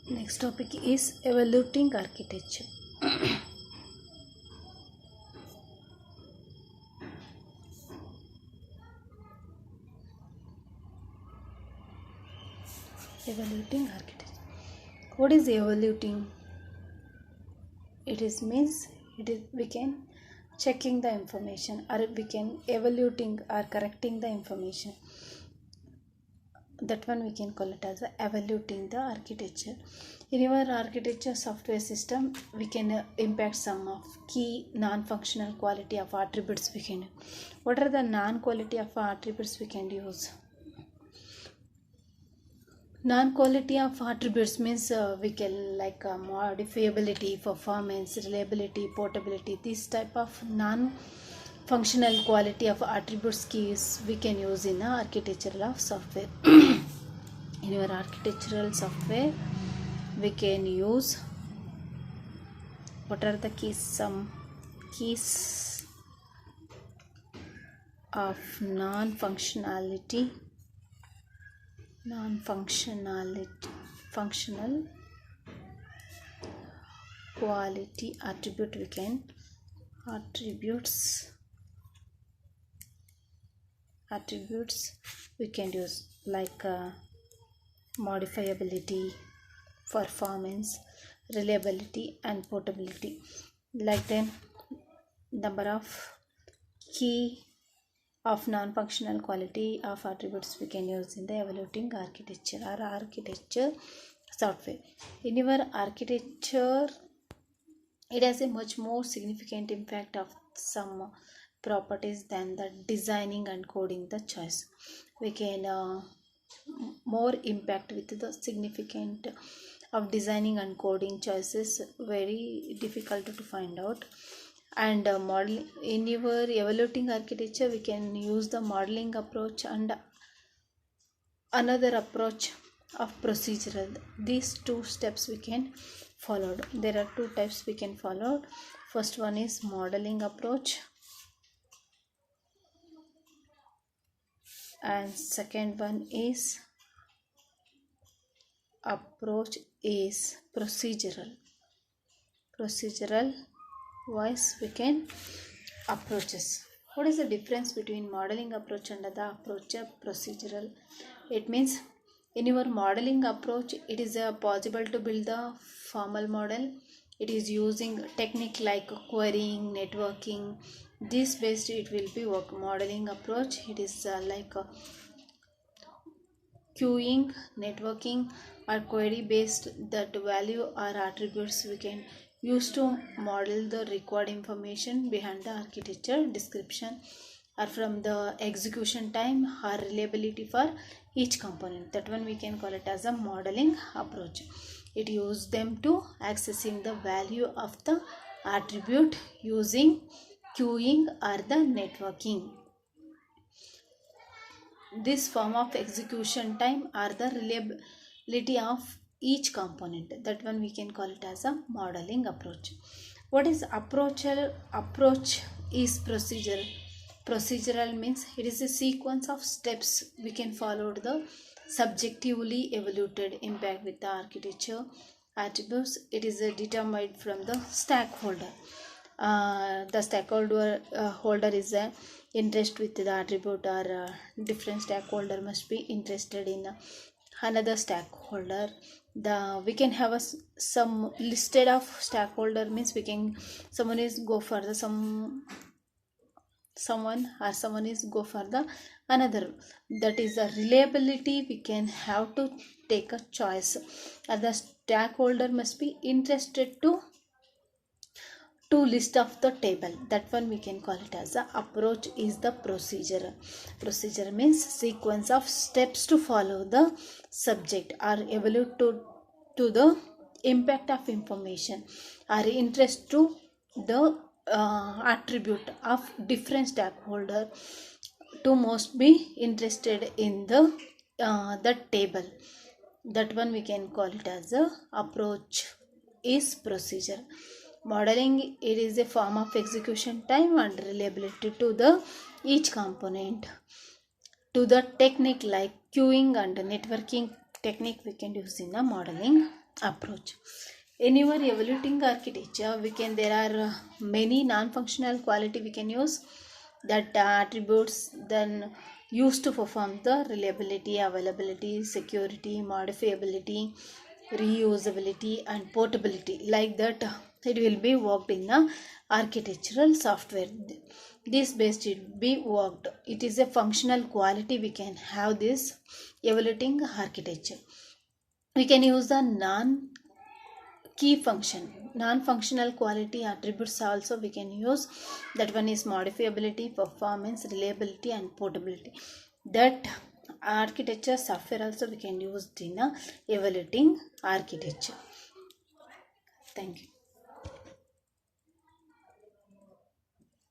Next topic is evaluating architecture. Evaluating architecture. What is evaluating? It is means we can checking the information, or we can evaluating or correcting the information. That one we can call it as evaluating the architecture. In our architecture software system, we can impact some of key non-functional quality of attributes we can. What are the non-quality of attributes we can use? Non-quality of attributes means we can like modifiability, performance, reliability, portability. This type of non-functional quality of attributes keys we can use in the architectural of software. In your architectural software, we can use what are the keys? Some keys of functional quality attribute we can attributes we can use like modifiability, performance, reliability and portability. Like then number of key of non-functional quality of attributes we can use in the evaluating architecture or architecture software. In your architecture, it has a much more significant impact of some properties than the designing and coding the choice. We can more impact with the significant of designing and coding choices very difficult to find out. And model in your evaluating architecture, we can use the modeling approach and another approach of procedural. These two steps we can follow. There are two types we can follow. First one is modeling approach and second one is procedural wise we can approaches. What is the difference between modeling approach and the approach of procedural? It means in your modeling approach, it is possible to build the formal model. It is using technique like querying, networking. This based it will be work. Modeling approach, it is like queuing, networking or query based that value or attributes we can use to model the required information behind the architecture description or from the execution time or reliability for each component. That one we can call it as a modeling approach. It uses them to accessing the value of the attribute using queuing or the networking. This form of execution time or the reliability of each component. That one we can call it as a modeling approach. What is approach is procedure. Procedural means it is a sequence of steps we can follow the subjectively evaluated impact with the architecture attributes. It is determined from the stakeholder. The stakeholder holder is a interest with the attribute or different stakeholder must be interested in another stakeholder. We can have some listed of stakeholder means we can someone is go for the someone is go for the another. That is the reliability we can have to take a choice. The stakeholder must be interested to list of the table. That one we can call it as a approach is the procedure. Procedure means sequence of steps to follow the subject or evaluate to the impact of information or interest to the attribute of different stakeholder to most be interested in the table. That one we can call it as a approach is procedure. Modeling, it is a form of execution time and reliability to the each component. To the technique like queuing and networking technique we can use in the modeling approach. In your evaluating architecture, there are many non-functional quality we can use, that attributes then used to perform the reliability, availability, security, modifiability, reusability and portability. Like that, it will be worked in the architectural software. This based it be worked. It is a functional quality we can have this evaluating architecture. We can use the key function, non-functional quality attributes also we can use. That one is modifiability, performance, reliability and portability. That architecture software also we can use in evaluating architecture. Thank you.